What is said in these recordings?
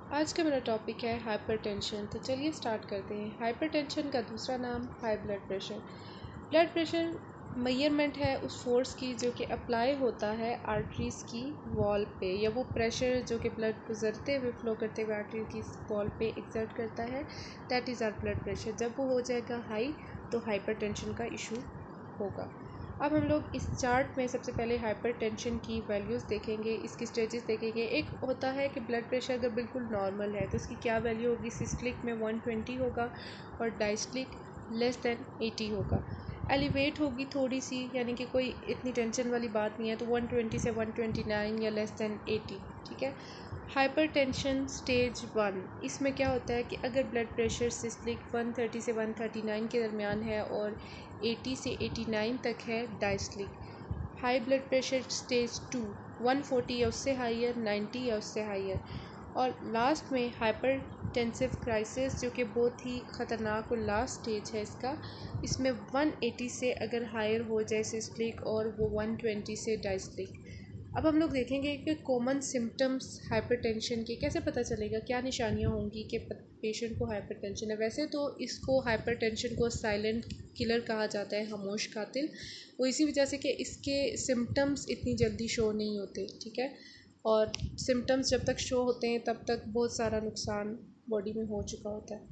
आज का मेरा टॉपिक है हाइपरटेंशन। तो चलिए स्टार्ट करते हैं। हाइपरटेंशन का दूसरा नाम high blood pressure. Blood pressure measurement है उस फोर्स की जो कि अप्लाई होता है आर्टरीज़ की वॉल पे, या वो प्रेशर जो कि ब्लड गुजरते हुए फ्लो करते हुए आर्टरी की वॉल पे एक्सर्ट करता है, that is our blood pressure. जब वो हो जाएगा हाई तो हाइपरटेंशन का इशू होगा। अब हम लोग इस चार्ट में सबसे पहले हाइपरटेंशन की वैल्यूज़ देखेंगे, इसकी स्टेजेस देखेंगे। एक होता है कि ब्लड प्रेशर अगर बिल्कुल नॉर्मल है तो इसकी क्या वैल्यू होगी। सिस्टलिक में 120 होगा और डायस्टलिक लेस दैन 80 होगा। एलिवेट होगी थोड़ी सी, यानी कि कोई इतनी टेंशन वाली बात नहीं है, तो 120 से 129 या लेस दैन 80, ठीक है। हाइपरटेंशन स्टेज 1, इसमें क्या होता है कि अगर ब्लड प्रेशर सिस्टलिक 130 से 139 के दरमियान है और 80 से 89 तक है diastolic. High blood pressure stage 2, 140 या उससे हाइयर, 90 या उससे हाइयर। और लास्ट में हाइपरटेंसिव क्राइसिस, जो कि बहुत ही ख़तरनाक और लास्ट स्टेज है इसका। इसमें 180 से अगर हायर हो जाए सिस्टलिक और वो 120 से डायस्टलिक। अब हम लोग देखेंगे कि कॉमन सिम्टम्स हाइपरटेंशन के कैसे पता चलेगा, क्या निशानियां होंगी कि पेशेंट को हाइपरटेंशन है। वैसे तो इसको हाइपरटेंशन को साइलेंट किलर कहा जाता है, खामोश कातिल। वो इसी वजह से कि इसके सिम्टम्स इतनी जल्दी शो नहीं होते, ठीक है। और सिम्टम्स जब तक शो होते हैं तब तक बहुत सारा नुकसान बॉडी में हो चुका होता है।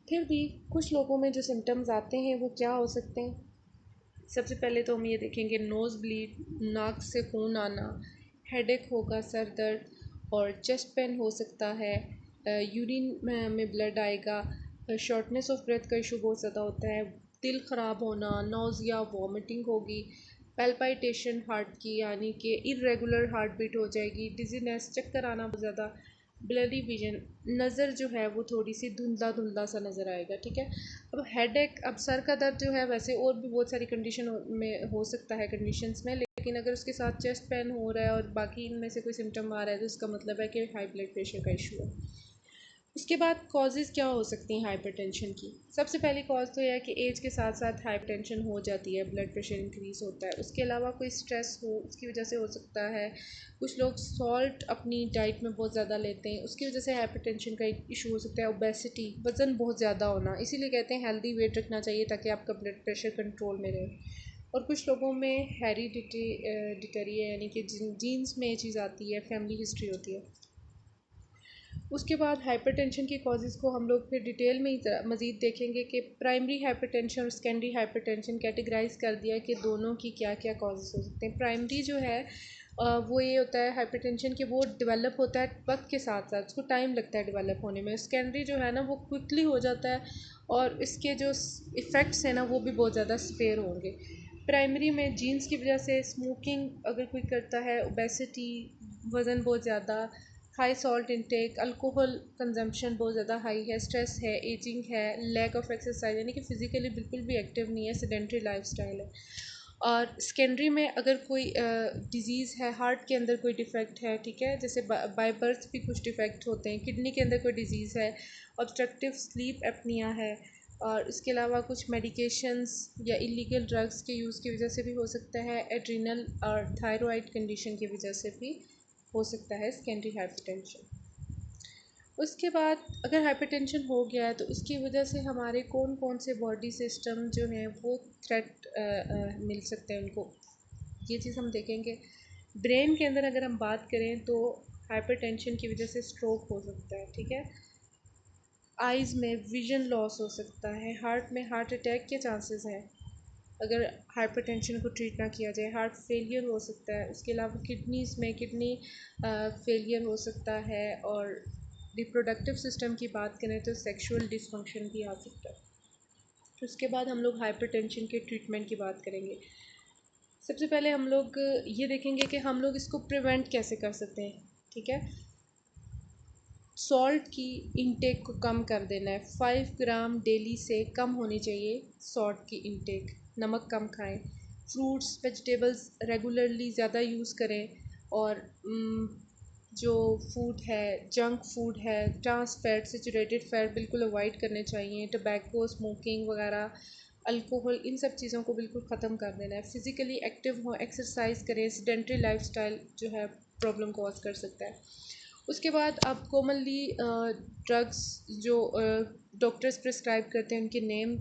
फिर भी कुछ लोगों में जो सिम्टम्स आते हैं वो क्या हो सकते हैं। सबसे पहले तो हम ये देखेंगे नोज़ ब्लीड, नाक से खून आना, हेडेक होगा, सर दर्द और चेस्ट पेन हो सकता है। यूरिन में ब्लड आएगा, शॉर्टनेस ऑफ ब्रेथ का इशू बहुत ज़्यादा होता है, दिल ख़राब होना, नोज़िया, वॉमिटिंग होगी, पैल्पाइटेशन हार्ट की, यानी कि इरेगुलर हार्ट बीट हो जाएगी, डिजीनेस, चक्कर आना बहुत ज़्यादा, ब्लरी विजन, नज़र जो है वो थोड़ी सी धुंधला धुंधला सा नज़र आएगा, ठीक है। अब हेडेक, अब सर का दर्द जो है वैसे और भी बहुत सारी कंडीशन में हो सकता है कंडीशंस में, लेकिन अगर उसके साथ चेस्ट पेन हो रहा है और बाकी इनमें से कोई सिम्टम आ रहा है तो इसका मतलब है कि हाई ब्लड प्रेशर का इशू है। उसके बाद कॉजेज़ क्या हो सकती हैं हाइपरटेंशन की। सबसे पहली कॉज तो यह है कि एज के साथ साथ हाइपरटेंशन हो जाती है, ब्लड प्रेशर इंक्रीज़ होता है। उसके अलावा कोई स्ट्रेस हो उसकी वजह से हो सकता है। कुछ लोग सॉल्ट अपनी डाइट में बहुत ज़्यादा लेते हैं, उसकी वजह से हाइपरटेंशन का एक इशू हो सकता है। ओबेसिटी, वज़न बहुत ज़्यादा होना, इसीलिए कहते हैं हेल्दी वेट रखना चाहिए ताकि आपका ब्लड प्रेशर कंट्रोल में रहे। और कुछ लोगों में हेरिडिटरी है, यानी कि जीन्स में ये चीज़ आती है, फैमिली हिस्ट्री होती है। उसके बाद हाइपरटेंशन की कॉजेज़ को हम लोग फिर डिटेल में ही मज़ीद देखेंगे कि प्राइमरी हाइपरटेंशन और सेकेंडरी हाइपरटेंशन कैटेगराइज कर दिया कि दोनों की क्या क्या कॉजेज़ हो सकते हैं। प्राइमरी जो है वो ये होता है हाइपरटेंशन कि वो डेवलप होता है वक्त के साथ साथ, उसको टाइम लगता है डेवलप होने में। सेकेंडरी जो है ना वो क्विकली हो जाता है और इसके जो इफ़ेक्ट्स हैं ना वो भी बहुत ज़्यादा स्पेयर होंगे। प्राइमरी में जीन्स की वजह से, स्मोकिंग अगर कोई करता है, ओबेसिटी, वज़न बहुत ज़्यादा, high salt intake, alcohol consumption बहुत ज़्यादा हाई है, स्ट्रेस है, एजिंग है, लैक ऑफ एक्सरसाइज, यानी कि फ़िज़िकली बिल्कुल भी एक्टिव नहीं है, सेडेंट्री लाइफस्टाइल है। और सेकेंडरी में अगर कोई डिज़ीज़ है, हार्ट के अंदर कोई डिफेक्ट है, ठीक है, जैसे बाय बर्थ भी कुछ डिफेक्ट होते हैं, किडनी के अंदर कोई डिज़ीज़ है, ऑब्स्ट्रक्टिव स्लीप एपनिया है, और इसके अलावा कुछ मेडिकेशंस या इलीगल ड्रग्स के यूज़ की वजह से भी हो सकता है, एड्रीनल और थायराइड कंडीशन की वजह से भी हो सकता है सेकेंडरी हाइपरटेंशन। उसके बाद अगर हाइपरटेंशन हो गया है तो उसकी वजह से हमारे कौन कौन से बॉडी सिस्टम जो हैं वो थ्रेट मिल सकते हैं उनको, ये चीज़ हम देखेंगे। ब्रेन के अंदर अगर हम बात करें तो हाइपरटेंशन की वजह से स्ट्रोक हो सकता है, ठीक है। आइज़ में विजन लॉस हो सकता है, हार्ट में हार्ट अटैक के चांसेस हैं अगर हाइपरटेंशन को ट्रीट ना किया जाए, हार्ट फेलियर हो सकता है। उसके अलावा किडनीज़ में किडनी फेलियर हो सकता है, और रिप्रोडक्टिव सिस्टम की बात करें तो सेक्सुअल डिसफंक्शन भी आ सकता है। उसके बाद हम लोग हाइपरटेंशन के ट्रीटमेंट की बात करेंगे। सबसे पहले हम लोग ये देखेंगे कि हम लोग इसको प्रिवेंट कैसे कर सकते हैं, ठीक है। सॉल्ट की इंटेक को कम कर देना है, 5 ग्राम डेली से कम होनी चाहिए सॉल्ट की इंटेक। नमक कम खाएं, फ्रूट्स वेजिटेबल्स रेगुलरली ज़्यादा यूज़ करें, और जो फूड है, जंक फूड है, ट्रांस फैट, सेचुरेटेड फैट बिल्कुल अवॉइड करने चाहिए। टबैको, स्मोकिंग वगैरह, अल्कोहल, इन सब चीज़ों को बिल्कुल ख़त्म कर देना है। फ़िज़िकली एक्टिव हो, एक्सरसाइज करें, सेडेंट्री लाइफस्टाइल जो है प्रॉब्लम कॉज कर सकता है। उसके बाद आप कॉमनली ड्रग्स जो डॉक्टर्स प्रिस्क्राइब करते हैं उनके नेम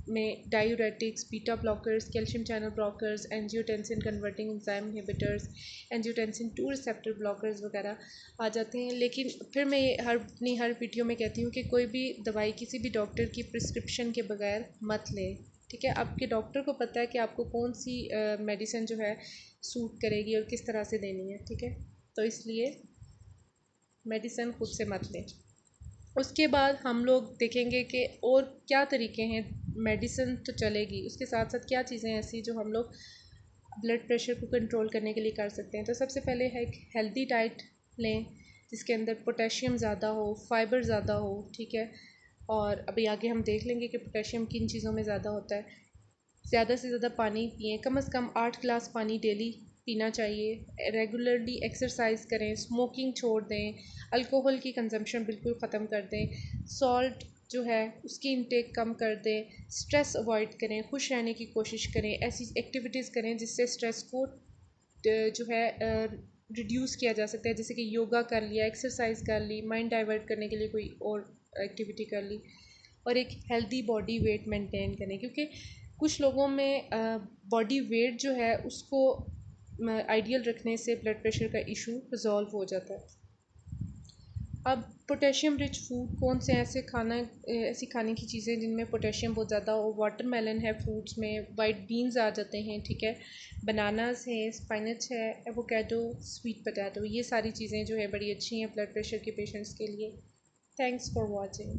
में diuretics, beta blockers, calcium channel blockers, angiotensin converting enzyme inhibitors, angiotensin 2 receptor blockers वगैरह आ जाते हैं। लेकिन फिर मैं अपनी हर वीडियो में कहती हूँ कि कोई भी दवाई किसी भी डॉक्टर की प्रिस्क्रिप्शन के बगैर मत लें, ठीक है। आपके डॉक्टर को पता है कि आपको कौन सी मेडिसिन जो है सूट करेगी और किस तरह से देनी है, ठीक है। तो इसलिए मेडिसिन खुद से मत लें। उसके बाद हम लोग देखेंगे कि और क्या तरीके हैं। मेडिसिन तो चलेगी, उसके साथ साथ क्या चीज़ें ऐसी जो हम लोग ब्लड प्रेशर को कंट्रोल करने के लिए कर सकते हैं। तो सबसे पहले है एक हेल्दी डाइट लें जिसके अंदर पोटेशियम ज़्यादा हो, फाइबर ज़्यादा हो, ठीक है। और अभी आगे हम देख लेंगे कि पोटेशियम किन चीज़ों में ज़्यादा होता है। ज़्यादा से ज़्यादा पानी पिएँ, कम से कम 8 गिलास पानी डेली पीना चाहिए। रेगुलरली एक्सरसाइज करें, स्मोकिंग छोड़ दें, अल्कोहल की कंजम्पशन बिल्कुल ख़त्म कर दें, सॉल्ट जो है उसकी इंटेक कम कर दें, स्ट्रेस अवॉइड करें, खुश रहने की कोशिश करें, ऐसी एक्टिविटीज़ करें जिससे स्ट्रेस को जो है रिड्यूस किया जा सकता है। जैसे कि योगा कर लिया, एक्सरसाइज कर ली, माइंड डाइवर्ट करने के लिए कोई और एक्टिविटी कर ली, और एक हेल्दी बॉडी वेट मेंटेन करें, क्योंकि कुछ लोगों में बॉडी वेट जो है उसको आइडियल रखने से ब्लड प्रेशर का इशू रिजॉल्व हो जाता है। अब पोटेशियम रिच फूड कौन से ऐसी खाने की चीज़ें जिनमें पोटेशियम बहुत ज़्यादा हो। वाटरमेलन है फ्रूट्स में, वाइट बीन्स आ जाते हैं, ठीक है। बनानास है, स्पिनच है, एवोकाडो, स्वीट पोटैटो, ये सारी चीज़ें जो है बड़ी अच्छी हैं ब्लड प्रेशर के पेशेंट्स के लिए। Thanks for watching.